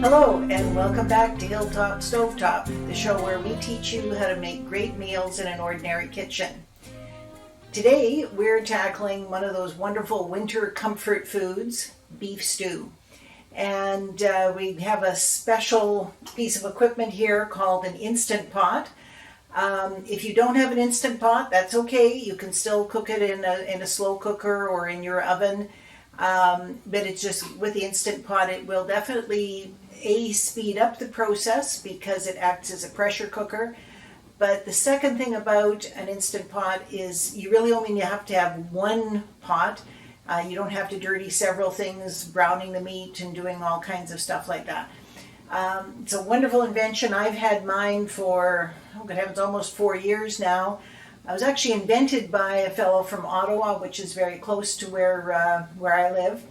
Hello and welcome back to Hilltop Stovetop, the show where we teach you how to make great meals in an ordinary kitchen. Today we're tackling one of those wonderful winter comfort foods, beef stew. And we have a special piece of equipment here called an Instant Pot. If you don't have an Instant Pot, that's okay. You can still cook it in a slow cooker or in your oven. But it's just with the Instant Pot, it will definitely speed up the process because it acts as a pressure cooker. But the second thing about an Instant Pot is you really only have to have one pot. You don't have to dirty several things, browning the meat and doing all kinds of stuff like that. It's a wonderful invention. I've had mine for, good heavens, almost 4 years now. I was actually invented by a fellow from Ottawa, which is very close to where I live.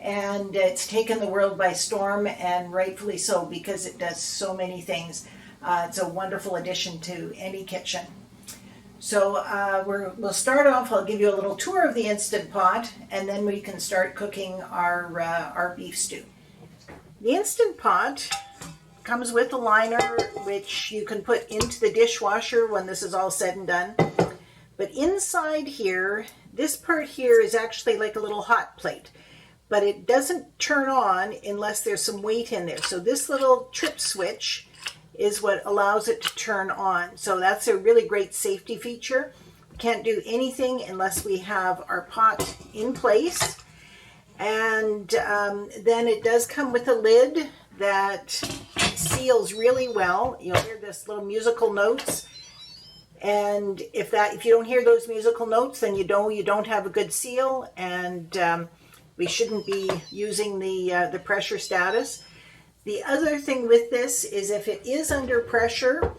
And it's taken the world by storm, and rightfully so, because it does so many things. It's a wonderful addition to any kitchen. So we'll start off. I'll give you a little tour of the Instant Pot, and then we can start cooking our beef stew. The Instant Pot comes with a liner, which you can put into the dishwasher when this is all said and done. But inside here, this part here is actually like a little hot plate. But it doesn't turn on unless there's some weight in there. So this little trip switch is what allows it to turn on. So that's a really great safety feature. We can't do anything unless we have our pot in place. And then it does come with a lid that seals really well. You'll hear this little musical notes. And if you don't hear those musical notes, then you don't have a good seal, and we shouldn't be using the pressure status. The other thing with this is if it is under pressure,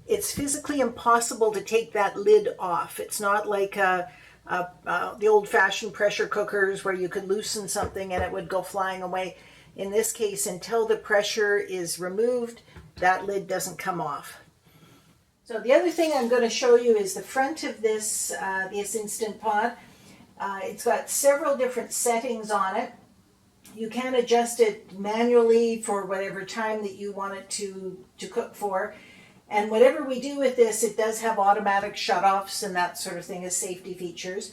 it's physically impossible to take that lid off. It's not like the old-fashioned pressure cookers where you could loosen something and it would go flying away. In this case, until the pressure is removed, that lid doesn't come off. So the other thing I'm going to show you is the front of this Instant Pot. It's got several different settings on it. You can adjust it manually for whatever time that you want it to cook for. And whatever we do with this, it does have automatic shutoffs and that sort of thing as safety features.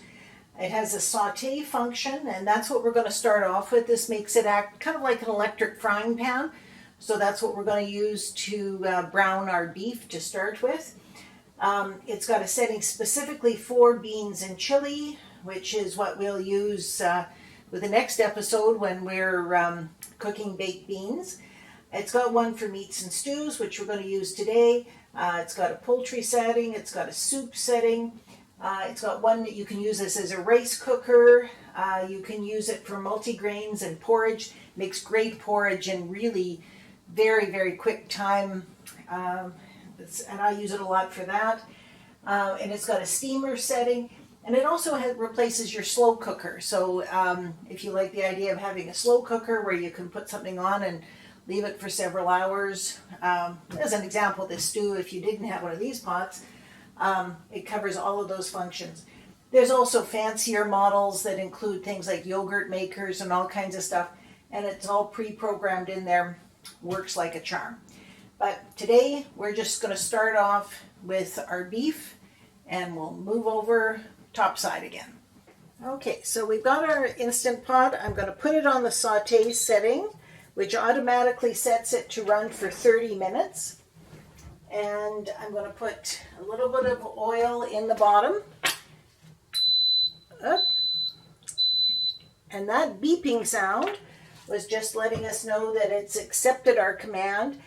It has a saute function, and that's what we're going to start off with. This makes it act kind of like an electric frying pan. So that's what we're going to use to brown our beef to start with. It's got a setting specifically for beans and chili, which is what we'll use with the next episode when we're cooking baked beans. It's got one for meats and stews, which we're going to use today. It's got a poultry setting. It's got a soup setting. It's got one that you can use this as a rice cooker. You can use it for multigrains and porridge. Makes great porridge in really very, very quick time. And I use it a lot for that. And it's got a steamer setting. And it also replaces your slow cooker. So if you like the idea of having a slow cooker where you can put something on and leave it for several hours. As an example, this stew, if you didn't have one of these pots, it covers all of those functions. There's also fancier models that include things like yogurt makers and all kinds of stuff. And it's all pre-programmed in there. Works like a charm. But today we're just going to start off with our beef, and we'll move over topside again. Okay, so we've got our Instant Pot. I'm going to put it on the saute setting, which automatically sets it to run for 30 minutes. And I'm going to put a little bit of oil in the bottom. And that beeping sound was just letting us know that it's accepted our command.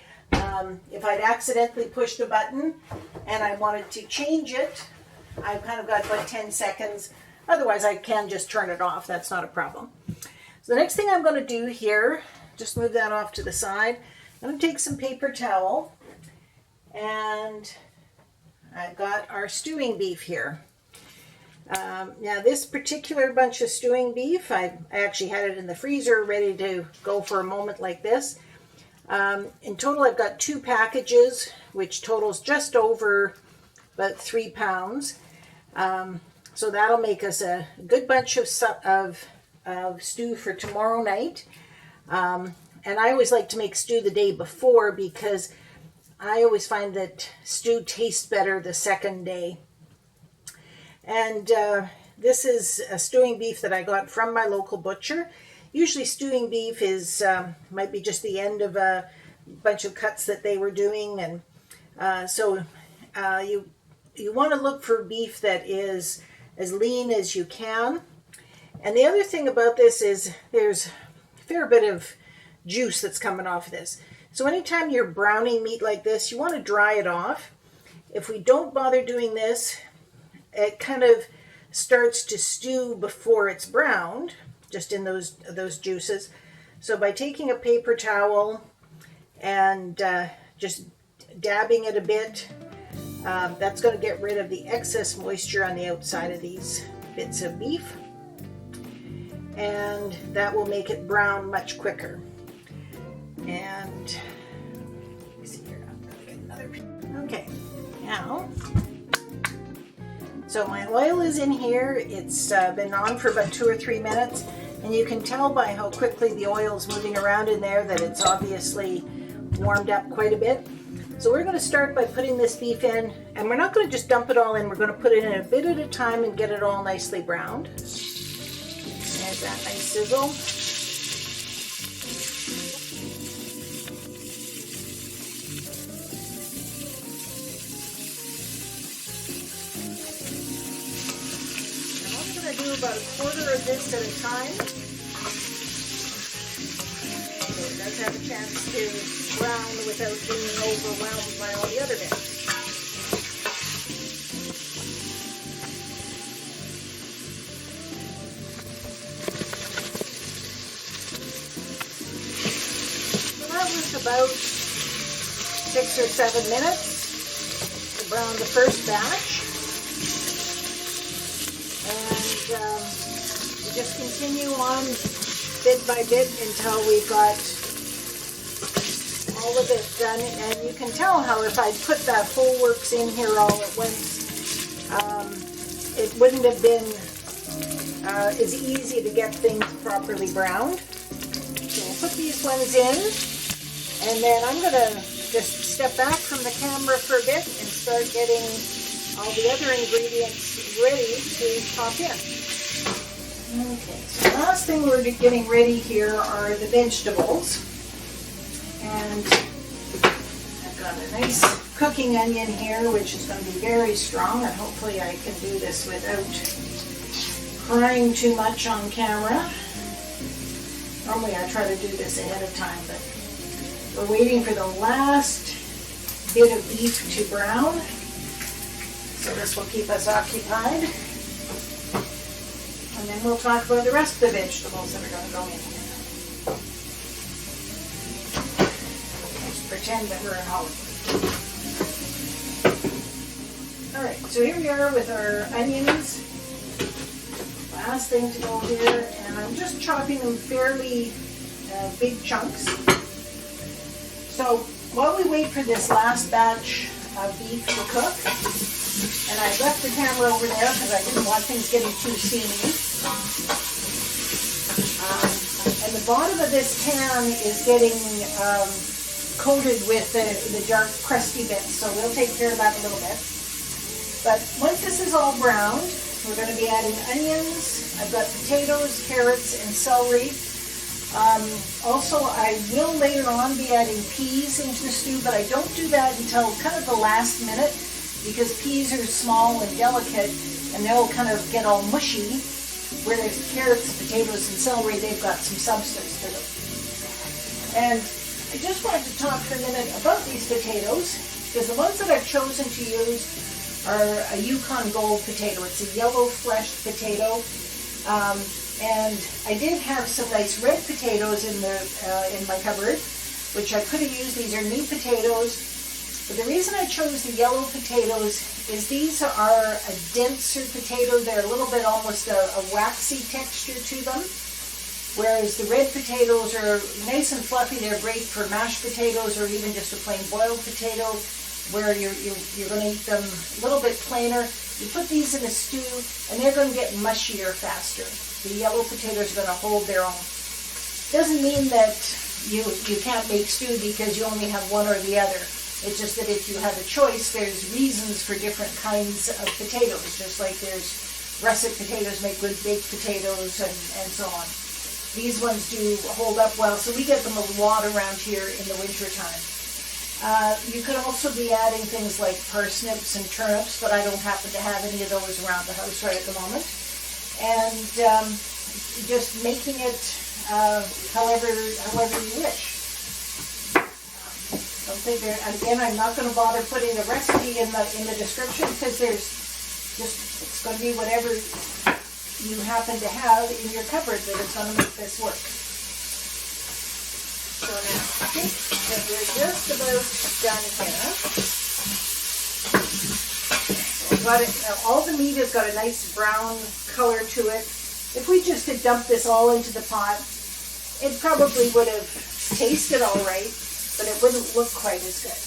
If I'd accidentally pushed a button and I wanted to change it, I've kind of got about 10 seconds. Otherwise, I can just turn it off. That's not a problem. So the next thing I'm going to do here, just move that off to the side. I'm going to take some paper towel, and I've got our stewing beef here. Now this particular bunch of stewing beef, I actually had it in the freezer ready to go for a moment like this. In total I've got 2 packages, which totals just over about 3 pounds. So that'll make us a good bunch of stew for tomorrow night. And I always like to make stew the day before because I always find that stew tastes better the second day. And this is a stewing beef that I got from my local butcher. Usually stewing beef is might be just the end of a bunch of cuts that they were doing, and so you want to look for beef that is as lean as you can. And the other thing about this is there's a fair bit of juice that's coming off of this. So anytime you're browning meat like this, you want to dry it off. If we don't bother doing this, it kind of starts to stew before it's browned, just in those juices. So by taking a paper towel and just dabbing it a bit, that's going to get rid of the excess moisture on the outside of these bits of beef, and that will make it brown much quicker. And let me see here, I'm going to get another. Okay, now, so my oil is in here. It's been on for about 2 or 3 minutes, and you can tell by how quickly the oil is moving around in there that it's obviously warmed up quite a bit. So we're going to start by putting this beef in, and we're not going to just dump it all in. We're going to put it in a bit at a time and get it all nicely browned. There's that nice sizzle. Do about 1/4 of this at a time. So it does have a chance to brown without being overwhelmed by all the other bits. So that was about 6 or 7 minutes to brown the first batch. We just continue on bit by bit until we've got all of it done. And you can tell how if I put that whole works in here all at once, it wouldn't have been as easy to get things properly browned. So we'll put these ones in, and then I'm going to just step back from the camera for a bit and start getting all the other ingredients ready to pop in. Okay, so the last thing we're getting ready here are the vegetables. And I've got a nice cooking onion here, which is going to be very strong, and hopefully I can do this without crying too much on camera. Normally I try to do this ahead of time, but we're waiting for the last bit of beef to brown. So this will keep us occupied. And then we'll talk about the rest of the vegetables that are going to go in here. Let's pretend that we're in Hollywood. Alright, so here we are with our onions. Last thing to go here, and I'm just chopping them fairly big chunks. So while we wait for this last batch of beef to cook, and I left the camera over there because I didn't want things getting too steamy. And the bottom of this pan is getting coated with the dark crusty bits, so we'll take care of that in a little bit. But once this is all browned, we're going to be adding onions. I've got potatoes, carrots, and celery. Also, I will later on be adding peas into the stew, but I don't do that until kind of the last minute, because peas are small and delicate, and they'll kind of get all mushy, whereas carrots, potatoes, and celery, they've got some substance to them. And I just wanted to talk for a minute about these potatoes, because the ones that I've chosen to use are a Yukon Gold potato. It's a yellow fleshed potato, and I did have some nice red potatoes in my cupboard, which I could have used. These are new potatoes. But the reason I chose the yellow potatoes is these are a denser potato. They're a little bit almost a waxy texture to them. Whereas the red potatoes are nice and fluffy. They're great for mashed potatoes or even just a plain boiled potato, where you're going to eat them a little bit plainer. You put these in a stew and they're going to get mushier faster. The yellow potatoes are going to hold their own. Doesn't mean that you can't make stew because you only have one or the other. It's just that if you have a choice, there's reasons for different kinds of potatoes, just like there's russet potatoes make good baked potatoes and so on. These ones do hold up well, so we get them a lot around here in the winter time. You could also be adding things like parsnips and turnips, but I don't happen to have any of those around the house right at the moment. And just making it however you wish. Don't think there, again, I'm not going to bother putting a recipe in the description because it's going to be whatever you happen to have in your cupboard that is going to make this work. So now I think that we're just about done here. So all the meat has got a nice brown color to it. If we just had dumped this all into the pot, it probably would have tasted all right, but it wouldn't look quite as good.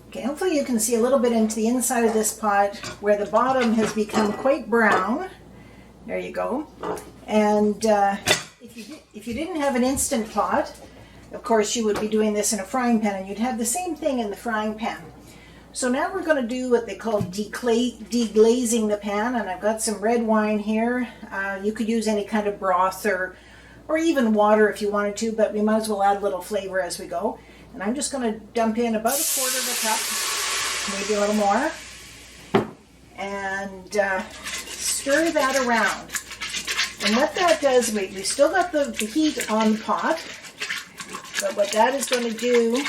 Okay, hopefully you can see a little bit into the inside of this pot where the bottom has become quite brown. There you go. And if you didn't have an Instant Pot, of course you would be doing this in a frying pan, and you'd have the same thing in the frying pan. So now we're going to do what they call deglazing the pan, and I've got some red wine here. You could use any kind of broth or even water if you wanted to, but we might as well add a little flavor as we go. And I'm just going to dump in about 1/4 of a cup, maybe a little more, and stir that around. And what that does, we still got the heat on the pot, but what that is going to do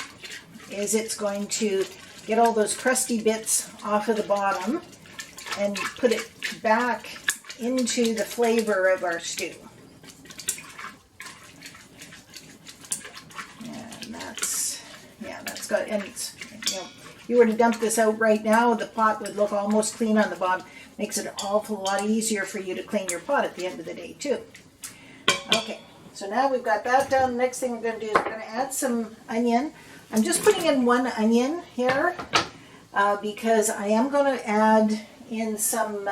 is it's going to get all those crusty bits off of the bottom and put it back into the flavor of our stew. And that's got, and it's, if you were to dump this out right now, the pot would look almost clean on the bottom. Makes it an awful lot easier for you to clean your pot at the end of the day too. Okay, so now we've got that done. Next thing we're going to do is we're going to add some onion. I'm just putting in 1 onion here because I am going to add in some,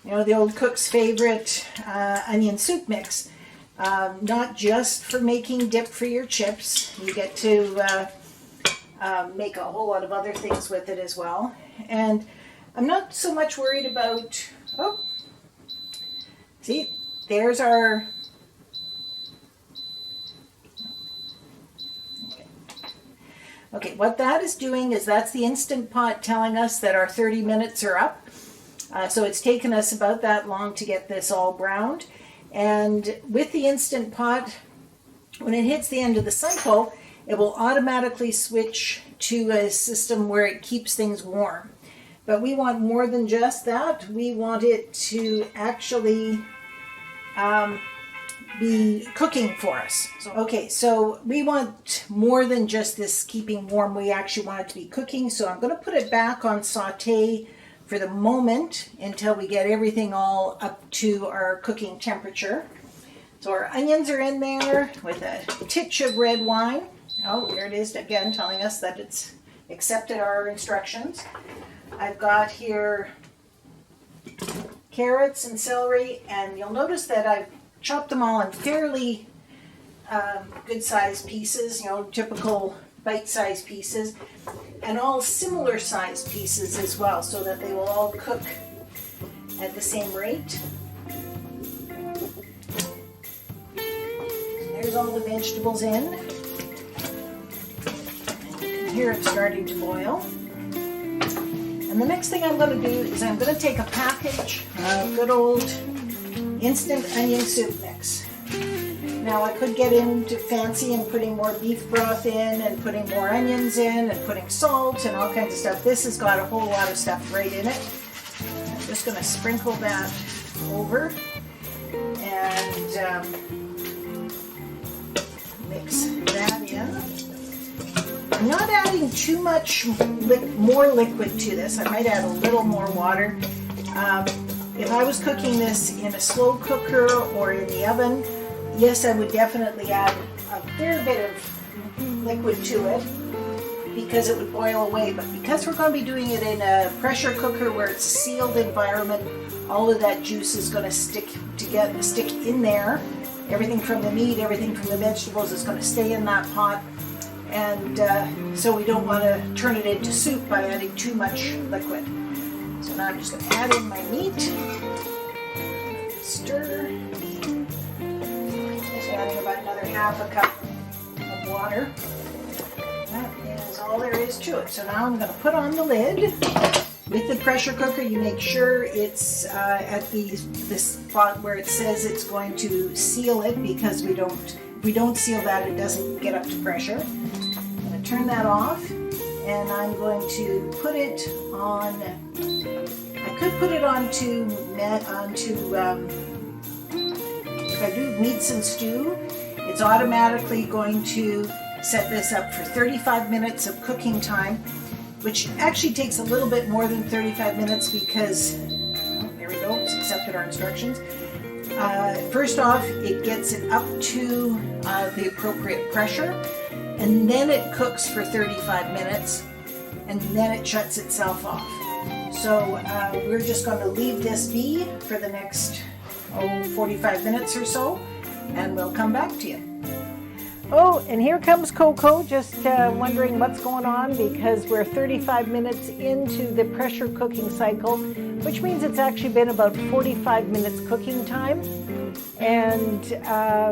the old cook's favorite onion soup mix. Not just for making dip for your chips. You get to make a whole lot of other things with it as well. And I'm not so much worried about, see, there's our, okay, what that is doing is that's the Instant Pot telling us that our 30 minutes are up. So it's taken us about that long to get this all browned. And with the Instant Pot, when it hits the end of the cycle, it will automatically switch to a system where it keeps things warm. But we want more than just that. We want it to actually be cooking for us. So we want more than just this keeping warm. We actually want it to be cooking. So I'm going to put it back on saute for the moment until we get everything all up to our cooking temperature. So our onions are in there with a titch of red wine. Oh, there it is again, telling us that it's accepted our instructions. I've got here carrots and celery, and you'll notice that I've chopped them all in fairly good-sized pieces, typical bite-sized pieces, and all similar-sized pieces as well, so that they will all cook at the same rate. There's all the vegetables in. And you can hear it starting to boil. And the next thing I'm going to do is I'm going to take a package of good old instant onion soup mix. Now I could get into fancy and putting more beef broth in and putting more onions in and putting salt and all kinds of stuff. This has got a whole lot of stuff right in it. I'm just going to sprinkle that over and mix that in. I'm not adding too much more liquid to this. I might add a little more water. If I was cooking this in a slow cooker or in the oven, yes, I would definitely add a fair bit of liquid to it because it would boil away. But because we're going to be doing it in a pressure cooker where it's a sealed environment, all of that juice is going to stick in there everything from the meat, everything from the vegetables is going to stay in that pot. And so we don't want to turn it into soup by adding too much liquid. So now I'm just going to add in my meat. Stir. Just adding about another half a cup of water. That is all there is to it. So now I'm going to put on the lid. With the pressure cooker, you make sure it's at this spot where it says it's going to seal it, because if we don't seal that, it doesn't get up to pressure. I'm going to turn that off, and I'm going to put it on. I could put it onto if I do meats and stew, it's automatically going to set this up for 35 minutes of cooking time, which actually takes a little bit more than 35 minutes because, there we go, it's accepted our instructions. First off, it gets it up to the appropriate pressure, and then it cooks for 35 minutes, and then it shuts itself off. So we're just going to leave this be for the next 45 minutes or so, and we'll come back to you. Oh, and here comes Coco, just wondering what's going on, because we're 35 minutes into the pressure cooking cycle, which means it's actually been about 45 minutes cooking time. And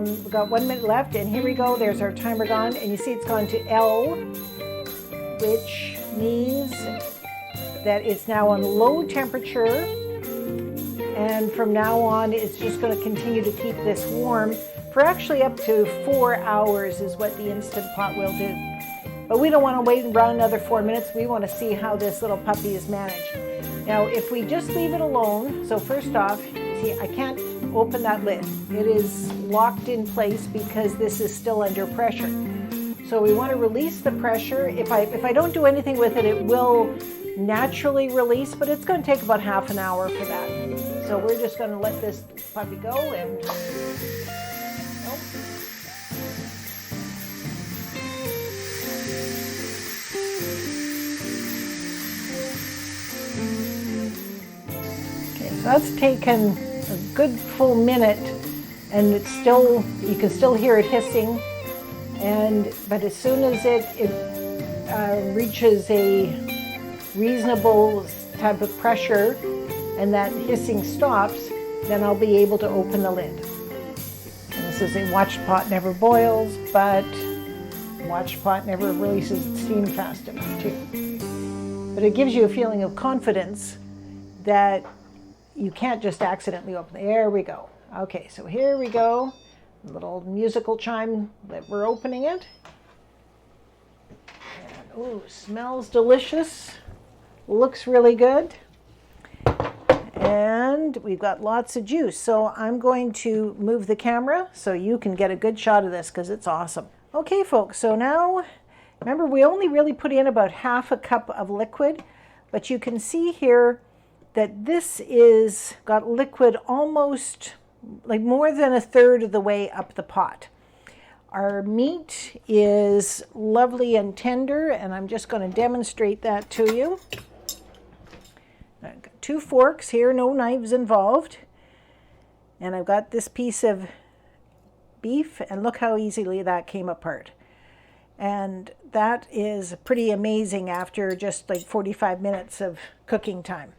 we've got 1 minute left, and here we go. There's our timer gone, and you see it's gone to L, which means that it's now on low temperature. And from now on, it's just going to continue to keep this warm for actually up to 4 hours is what the Instant Pot will do. But we don't want to wait around another 4 minutes. We want to see how this little puppy is managed. Now, if we just leave it alone, so first off, see, I can't open that lid. It is locked in place because this is still under pressure. So we want to release the pressure. If I don't do anything with it, it will naturally release, but it's going to take about half an hour for that. So we're just going to let this puppy go and... Okay, so that's taken a good full minute, and it's still, you can still hear it hissing. But as soon as it reaches a reasonable type of pressure and that hissing stops, then I'll be able to open the lid. And this is a watched pot never boils, but watched pot never releases steam fast enough too. But it gives you a feeling of confidence that you can't just accidentally open it. There we go. Okay, so here we go. A little musical chime that we're opening it. And, ooh, smells delicious. Looks really good. And we've got lots of juice. So I'm going to move the camera so you can get a good shot of this because it's awesome. Okay, folks, so now, remember we only really put in about half a cup of liquid, but you can see here that this is got liquid almost like more than a third of the way up the pot. Our meat is lovely and tender, and I'm just going to demonstrate that to you. I've got 2 forks here, no knives involved. And I've got this piece of beef, and look how easily that came apart. And that is pretty amazing after just like 45 minutes of cooking time.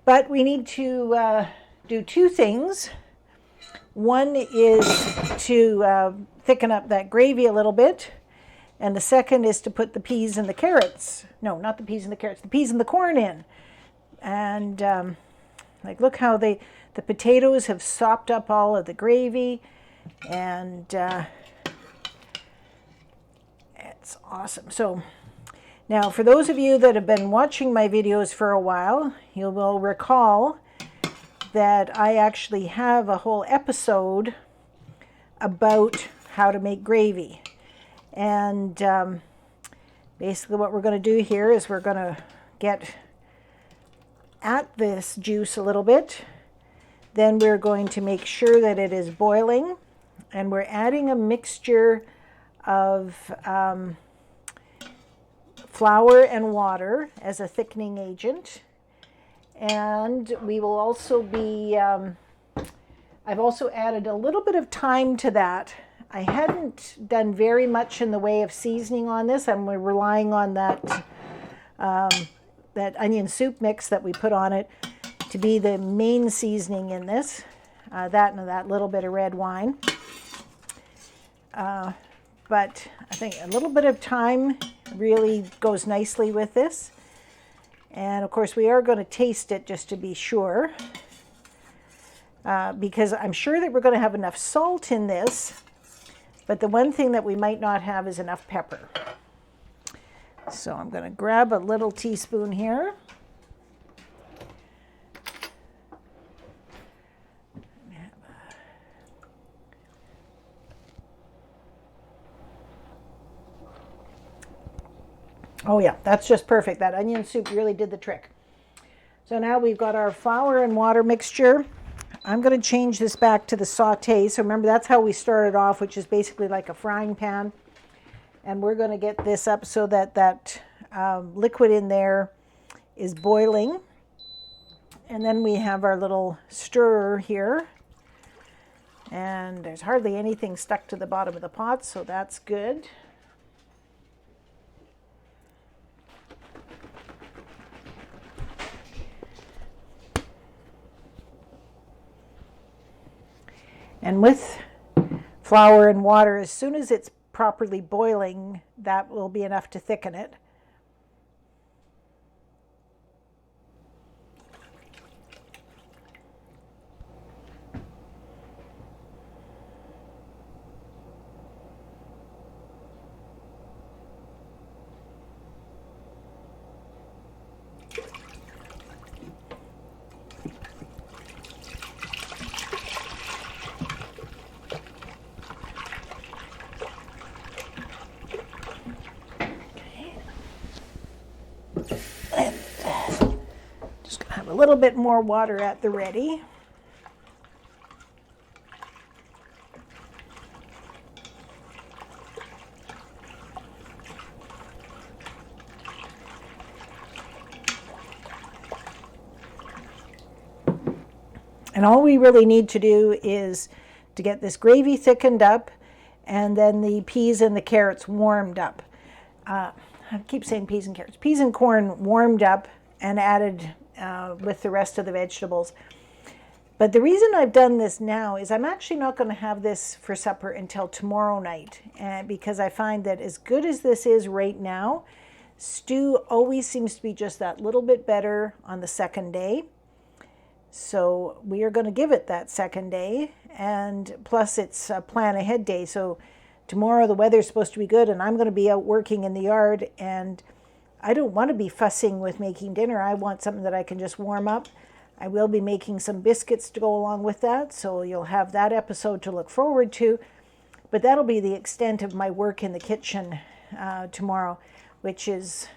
But we need to do 2 things. One is to thicken up that gravy a little bit, and the second is to put the peas and the carrots. No, not the peas and the carrots, the peas and the corn in. And like, look how the potatoes have sopped up all of the gravy, and it's awesome. So now, for those of you that have been watching my videos for a while, you will recall that I actually have a whole episode about how to make gravy. And basically what we're going to do here is we're going to get at this juice a little bit. Then we're going to make sure that it is boiling. And we're adding a mixture of flour and water as a thickening agent. And we will also be I've also added a little bit of thyme to that. I hadn't done very much in the way of seasoning on this. I'm relying on that that onion soup mix that we put on it to be the main seasoning in this. That and that little bit of red wine. But I think a little bit of thyme really goes nicely with this. And of course we are going to taste it just to be sure. Because I'm sure that we're going to have enough salt in this. But the one thing that we might not have is enough pepper. So I'm going to grab a little teaspoon here. Oh yeah, that's just perfect. That onion soup really did the trick. So now we've got our flour and water mixture. I'm going to change this back to the saute. So remember, that's how we started off, which is basically like a frying pan. And we're going to get this up so that that liquid in there is boiling. And then we have our little stirrer here. And there's hardly anything stuck to the bottom of the pot, so that's good. And with flour and water, as soon as it's properly boiling, that will be enough to thicken it. A little bit more water at the ready. And all we really need to do is to get this gravy thickened up and then the peas and the carrots warmed up. I keep saying peas and carrots. Peas and corn warmed up and added with the rest of the vegetables. But the reason I've done this now is I'm actually not going to have this for supper until tomorrow night, because I find that as good as this is right now, stew always seems to be just that little bit better on the second day. So we are going to give it that second day, and plus it's a plan ahead day. So tomorrow the weather's supposed to be good and I'm going to be out working in the yard, and I don't want to be fussing with making dinner. I want something that I can just warm up. I will be making some biscuits to go along with that, so you'll have that episode to look forward to. But that'll be the extent of my work in the kitchen tomorrow, which is,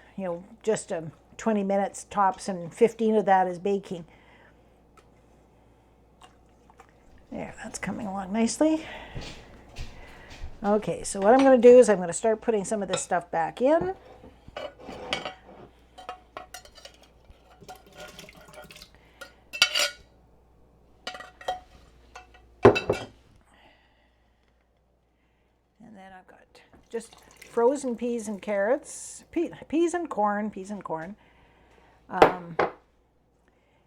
just 20 minutes tops, and 15 of that is baking. There, that's coming along nicely. Okay, so what I'm going to do is I'm going to start putting some of this stuff back in. Just frozen peas and carrots, peas and corn,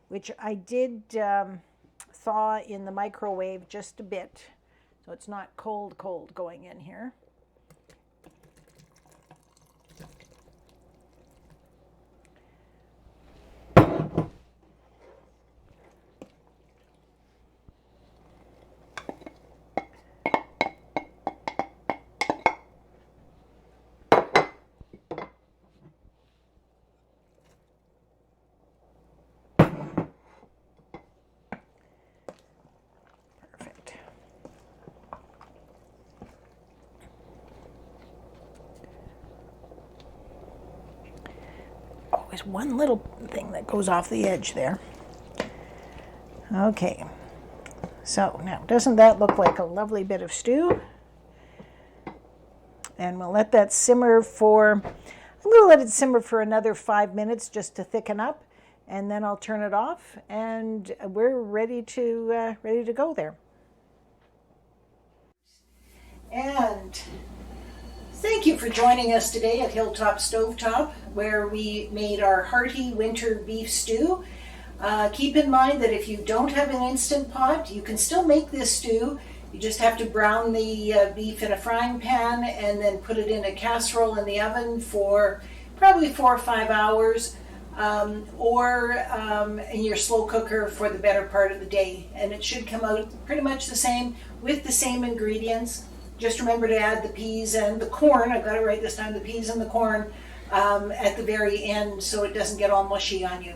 which I did thaw in the microwave just a bit, so it's not cold going in here. There's one little thing that goes off the edge there. Okay, so now doesn't that look like a lovely bit of stew? And we'll let that simmer I'm going to let it simmer for another 5 minutes just to thicken up, and then I'll turn it off and we're ready to go there. And thank you for joining us today at Hilltop Stovetop, where we made our hearty winter beef stew. Keep in mind that if you don't have an Instant Pot, you can still make this stew. You just have to brown the beef in a frying pan and then put it in a casserole in the oven for probably 4 or 5 hours, or in your slow cooker for the better part of the day. And it should come out pretty much the same with the same ingredients. Just remember to add the peas and the corn. I've got it right this time, the peas and the corn at the very end so it doesn't get all mushy on you.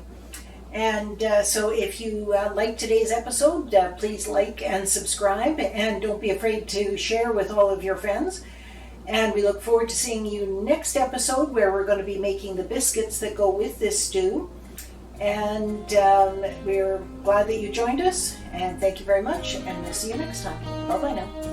And so if you like today's episode, please like and subscribe, and don't be afraid to share with all of your friends. And we look forward to seeing you next episode, where we're going to be making the biscuits that go with this stew. And we're glad that you joined us, and thank you very much, and we'll see you next time. Bye-bye now.